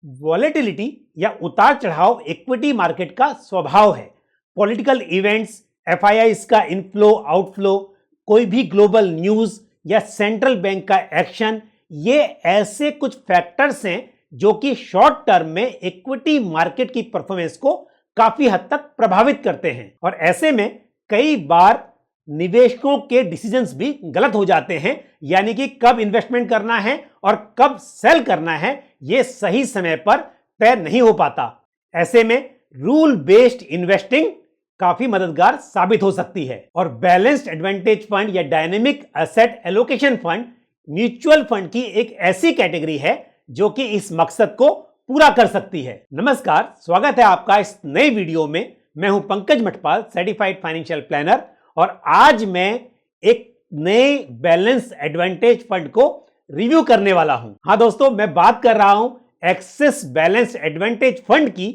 Volatility या उतार चढ़ाव इक्विटी मार्केट का स्वभाव है। पॉलिटिकल इवेंट्स, एफआईआईज का इनफ्लो आउटफ्लो, कोई भी ग्लोबल न्यूज या सेंट्रल बैंक का एक्शन, ये ऐसे कुछ फैक्टर्स हैं जो कि शॉर्ट टर्म में इक्विटी मार्केट की परफॉर्मेंस को काफी हद तक प्रभावित करते हैं। और ऐसे में कई बार निवेशकों के डिसीजंस भी गलत हो जाते हैं, यानी कि कब इन्वेस्टमेंट करना है और कब सेल करना है यह सही समय पर तय नहीं हो पाता। ऐसे में रूल बेस्ड इन्वेस्टिंग काफी मददगार साबित हो सकती है। और बैलेंस्ड एडवांटेज फंड या dynamic asset allocation fund mutual fund की एक ऐसी कैटेगरी है जो कि इस मकसद को पूरा कर सकती है। नमस्कार, स्वागत है आपका इस नए वीडियो में। मैं हूं Pankaj Mathpal, certified financial planner, और आज मैं एक नए बैलेंस एडवांटेज फंड को रिव्यू करने वाला हूं। हां दोस्तों, मैं बात कर रहा हूं एक्सिस बैलेंस एडवांटेज फंड की।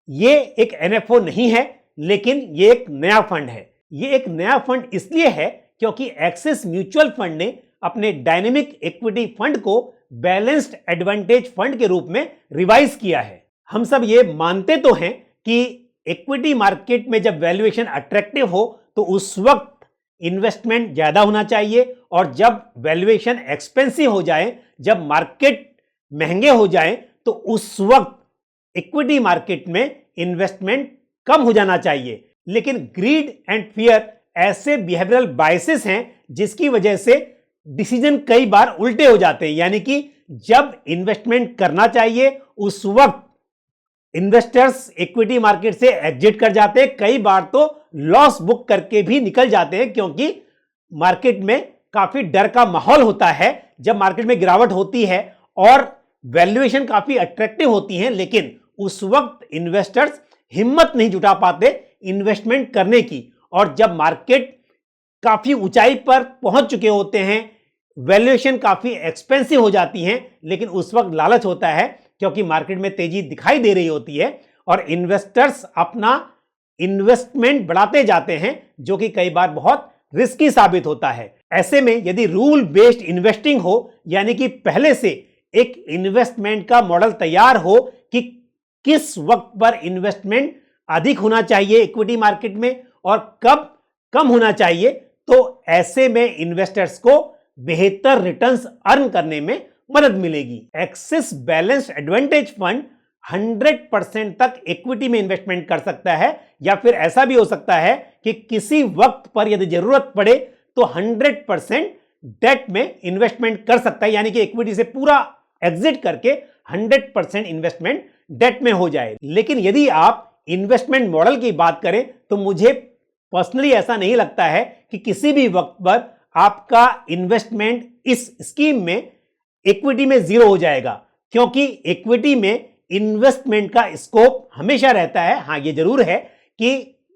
ये एक एनएफओ नहीं है, लेकिन ये एक नया फंड है। ये एक नया फंड इसलिए है क्योंकि एक्सिस म्यूचुअल फंड ने अपने डायनेमिक इक्विटी फंड को बैलेंस्ड एडवांटेज फंड के रूप में रिवाइज किया है। हम सब ये मानते तो हैं कि इक्विटी मार्केट में जब वैल्यूएशन अट्रैक्टिव हो तो उस वक्त इन्वेस्टमेंट ज्यादा होना चाहिए, और जब वैल्यूएशन एक्सपेंसिव हो जाए, जब मार्केट महंगे हो जाए, तो उस वक्त इक्विटी मार्केट में इन्वेस्टमेंट कम हो जाना चाहिए। लेकिन ग्रीड एंड फियर ऐसे बिहेवियरल बायसेस हैं जिसकी वजह से डिसीजन कई बार उल्टे हो जाते हैं, यानी कि जब इन्वेस्टमेंट करना चाहिए उस वक्त इन्वेस्टर्स इक्विटी मार्केट से एग्जिट कर जाते हैं। कई बार तो लॉस बुक करके भी निकल जाते हैं, क्योंकि मार्केट में काफी डर का माहौल होता है। जब मार्केट में गिरावट होती है और वैल्यूएशन काफी अट्रैक्टिव होती है, लेकिन उस वक्त इन्वेस्टर्स हिम्मत नहीं जुटा पाते इन्वेस्टमेंट करने की। और जब मार्केट काफी ऊंचाई पर पहुंच चुके होते हैं, वैल्यूएशन काफी एक्सपेंसिव हो जाती है, लेकिन उस वक्त लालच होता है क्योंकि मार्केट में तेजी दिखाई दे रही होती है और इन्वेस्टर्स अपना इन्वेस्टमेंट बढ़ाते जाते हैं, जो कि कई बार बहुत रिस्की साबित होता है। ऐसे में यदि रूल बेस्ड इन्वेस्टिंग हो, यानी कि पहले से एक इन्वेस्टमेंट का मॉडल तैयार हो कि किस वक्त पर इन्वेस्टमेंट अधिक होना चाहिए इक्विटी मार्केट में और कब कम होना चाहिए, तो ऐसे में इन्वेस्टर्स को बेहतर रिटर्न्स अर्न करने में मदद मिलेगी। एक्सिस बैलेंस्ड एडवांटेज फंड 100% तक इक्विटी में इन्वेस्टमेंट कर सकता है, या फिर ऐसा भी हो सकता है कि किसी वक्त पर यदि जरूरत पड़े तो 100% डेट में इन्वेस्टमेंट कर सकता है, यानी कि इक्विटी से पूरा एग्जिट करके 100% इन्वेस्टमेंट डेट में हो जाए। लेकिन यदि आप इन्वेस्टमेंट मॉडल की बात करें तो मुझे पर्सनली ऐसा नहीं लगता है कि किसी भी वक्त पर आपका इन्वेस्टमेंट इस स्कीम में इक्विटी में जीरो हो जाएगा, क्योंकि इक्विटी में इन्वेस्टमेंट का स्कोप हमेशा रहता है। हां, यह जरूर है कि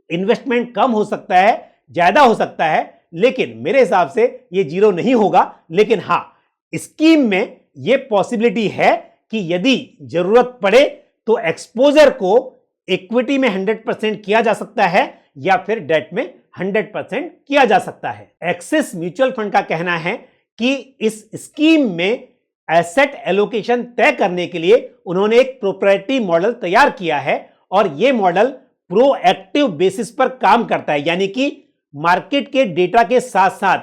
इन्वेस्टमेंट कम हो सकता है, ज्यादा हो सकता है, लेकिन मेरे हिसाब से यह जीरो नहीं होगा। लेकिन हां, स्कीम में यह पॉसिबिलिटी है कि यदि जरूरत पड़े तो एक्सपोजर को इक्विटी में 100% किया जा सकता है या फिर डेट में 100% किया जा सकता है। एक्सिस म्यूचुअल फंड का कहना है कि इस स्कीम में एसेट एलोकेशन तय करने के लिए उन्होंने एक प्रोप्राइटरी मॉडल तैयार किया है, और यह मॉडल प्रोएक्टिव बेसिस पर काम करता है, यानी कि मार्केट के डेटा के साथ साथ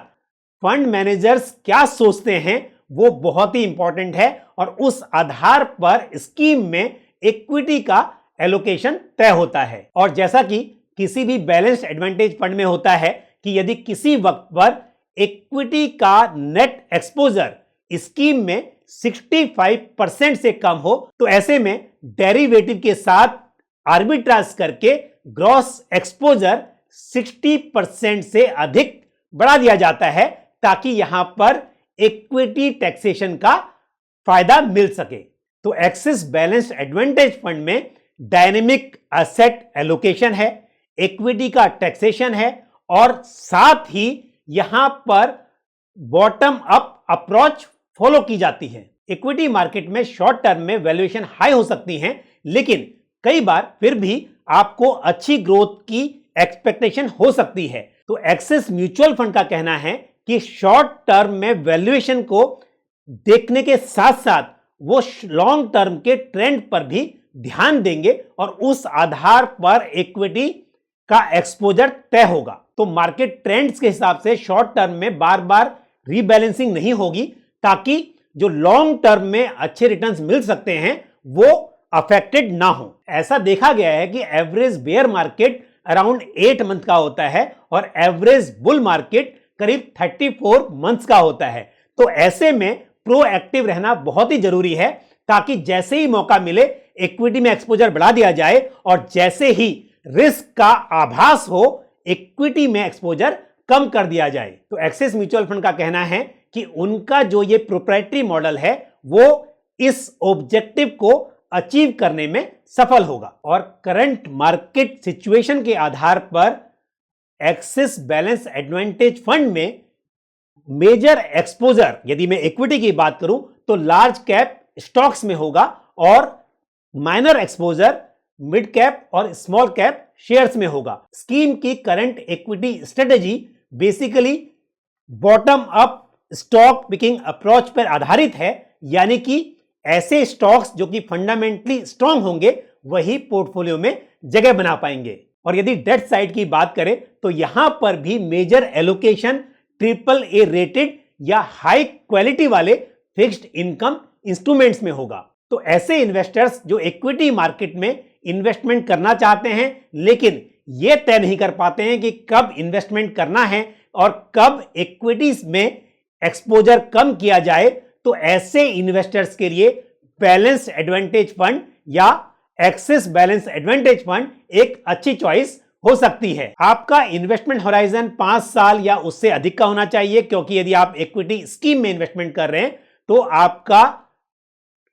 फंड मैनेजर्स क्या सोचते हैं वो बहुत ही इंपॉर्टेंट है, और उस आधार पर स्कीम में इक्विटी का एलोकेशन तय होता है। और जैसा कि किसी भी बैलेंस्ड एडवांटेज फंड में होता है कि यदि किसी वक्त पर इक्विटी का नेट एक्सपोजर स्कीम में 65% से कम हो, तो ऐसे में डेरिवेटिव के साथ आर्बिट्राज करके ग्रॉस एक्सपोजर 60% से अधिक बढ़ा दिया जाता है, ताकि यहां पर इक्विटी टैक्सेशन का फायदा मिल सके। तो एक्सिस बैलेंस्ड एडवांटेज फंड में डायनेमिक एसेट एलोकेशन है, इक्विटी का टैक्सेशन है, और साथ ही यहां पर बॉटम अप अप्रोच फॉलो की जाती है। इक्विटी मार्केट में शॉर्ट टर्म में वैल्यूएशन हाई हो सकती है, लेकिन कई बार फिर भी आपको अच्छी ग्रोथ की एक्सपेक्टेशन हो सकती है। तो एक्सिस म्यूचुअल फंड का कहना है कि शॉर्ट टर्म में वैल्यूएशन को देखने के साथ साथ वो लॉन्ग टर्म के ट्रेंड पर भी ध्यान देंगे और उस आधार पर इक्विटी का एक्सपोजर तय होगा। तो मार्केट ट्रेंड्स के हिसाब से शॉर्ट टर्म में बार बार रीबैलेंसिंग नहीं होगी, ताकि जो लॉन्ग टर्म में अच्छे रिटर्न्स मिल सकते हैं वो अफेक्टेड ना हो। ऐसा देखा गया है कि average bear market around 8 month का होता है और एवरेज बुल मार्केट करीब 34 मंथ्स का होता है। तो ऐसे में प्रोएक्टिव रहना बहुत ही जरूरी है, ताकि जैसे ही मौका मिले इक्विटी में एक्सपोजर बढ़ा दिया जाए और जैसे ही रिस्क का आभास हो इक्विटी में एक्सपोजर कम कर दिया जाए। तो एक्सिस म्यूचुअल फंड का कहना है कि उनका जो ये प्रोप्राइटरी मॉडल है वो इस ऑब्जेक्टिव को अचीव करने में सफल होगा। और करंट मार्केट सिचुएशन के आधार पर एक्सिस बैलेंस एडवांटेज फंड में मेजर एक्सपोजर, यदि मैं इक्विटी की बात करूं तो लार्ज कैप स्टॉक्स में होगा और माइनर एक्सपोजर मिड कैप और स्मॉल कैप शेयर्स में होगा। स्कीम की current equity strategy basically bottom up stock picking approach पर आधारित है, यानी कि ऐसे स्टॉक्स जो कि फंडामेंटली स्ट्रांग होंगे वही पोर्टफोलियो में जगह बना पाएंगे। और यदि डेट साइड की बात करें तो यहां पर भी मेजर एलोकेशन AAA रेटेड या हाई क्वालिटी वाले फिक्स्ड इनकम इंस्ट्रूमेंट्स में होगा। तो ऐसे इन्वेस्टर्स जो इक्विटी मार्केट में इन्वेस्टमेंट करना चाहते हैं लेकिन यह तय नहीं कर पाते हैं कि कब इन्वेस्टमेंट करना है और कब इक्विटीज में एक्सपोजर कम किया जाए, तो ऐसे इन्वेस्टर्स के लिए बैलेंस एडवांटेज फंड या एक्सिस बैलेंस एडवांटेज फंड एक अच्छी चॉइस हो सकती है। आपका इन्वेस्टमेंट होराइजन 5 साल या उससे अधिक का होना चाहिए, क्योंकि यदि आप इक्विटी स्कीम में इन्वेस्टमेंट कर रहे हैं तो आपका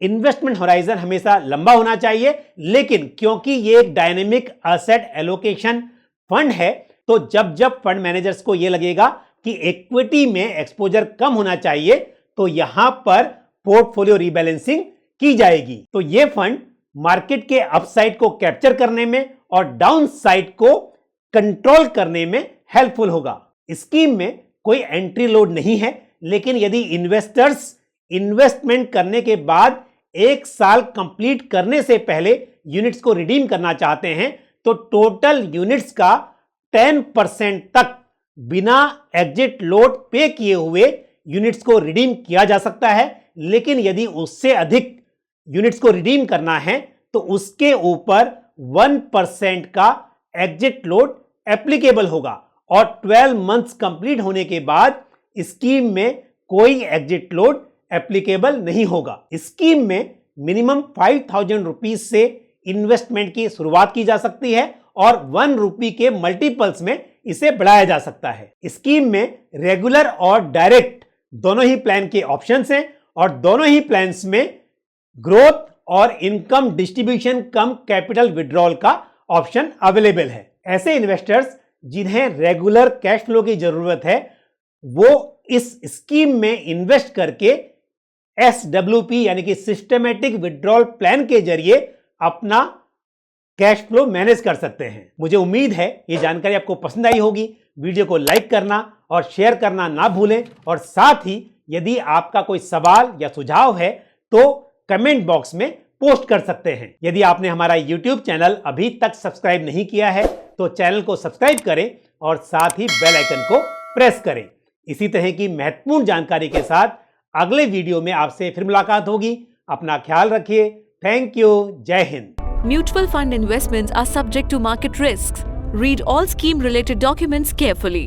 इन्वेस्टमेंट होराइजन हमेशा लंबा होना चाहिए। लेकिन क्योंकि ये एक डायनेमिक एसेट एलोकेशन फंड है, तो जब जब फंड मैनेजर्स को यह लगेगा कि इक्विटी में एक्सपोजर कम होना चाहिए तो यहां पर पोर्टफोलियो रीबैलेंसिंग की जाएगी। तो यह फंड मार्केट के अपसाइड को कैप्चर करने में और डाउन साइड को कंट्रोल करने में हेल्पफुल होगा। स्कीम में कोई एंट्री लोड नहीं है, लेकिन यदि इन्वेस्टर्स इन्वेस्टमेंट करने के बाद 1 साल कंप्लीट करने से पहले यूनिट्स को रिडीम करना चाहते हैं तो टोटल यूनिट्स का 10% तक बिना एग्जिट लोड पे किए हुए यूनिट्स को रिडीम किया जा सकता है। लेकिन यदि उससे अधिक यूनिट्स को रिडीम करना है तो उसके ऊपर 1% का एग्जिट लोड एप्लीकेबल होगा और 12 मंथ्स कंप्लीट होने के बाद स्कीम में कोई एग्जिट लोड एप्लीकेबल नहीं होगा। स्कीम में मिनिमम 5,000 रुपीज से इन्वेस्टमेंट की शुरुआत की जा सकती है और 1 रुपये के मल्टीपल्स में इसे बढ़ाया जा सकता है। स्कीम में रेगुलर और डायरेक्ट दोनों ही प्लान के ऑप्शंस हैं और दोनों ही प्लान्स में ग्रोथ और इनकम डिस्ट्रीब्यूशन कम कैपिटल विड्रॉल का ऑप्शन अवेलेबल है। ऐसे इन्वेस्टर्स जिन्हें रेगुलर कैश फ्लो की जरूरत है वो इस स्कीम में इन्वेस्ट करके SWP यानी कि सिस्टमेटिक विड्रॉल प्लान के जरिए अपना कैश फ्लो मैनेज कर सकते हैं। मुझे उम्मीद है ये जानकारी आपको पसंद आई होगी। वीडियो को लाइक करना और शेयर करना ना भूलें और साथ ही यदि आपका कोई सवाल या सुझाव है तो कमेंट बॉक्स में पोस्ट कर सकते हैं। यदि आपने हमारा YouTube चैनल अभी तक सब्सक्राइब नहीं किया है तो चैनल को सब्सक्राइब करें और साथ ही बेल आइकन को प्रेस करें। इसी तरह की महत्वपूर्ण जानकारी के साथ अगले वीडियो में आपसे फिर मुलाकात होगी। अपना ख्याल रखिए। Thank you. जय Hind. Mutual fund investments are subject to market risks. Read all scheme related documents carefully.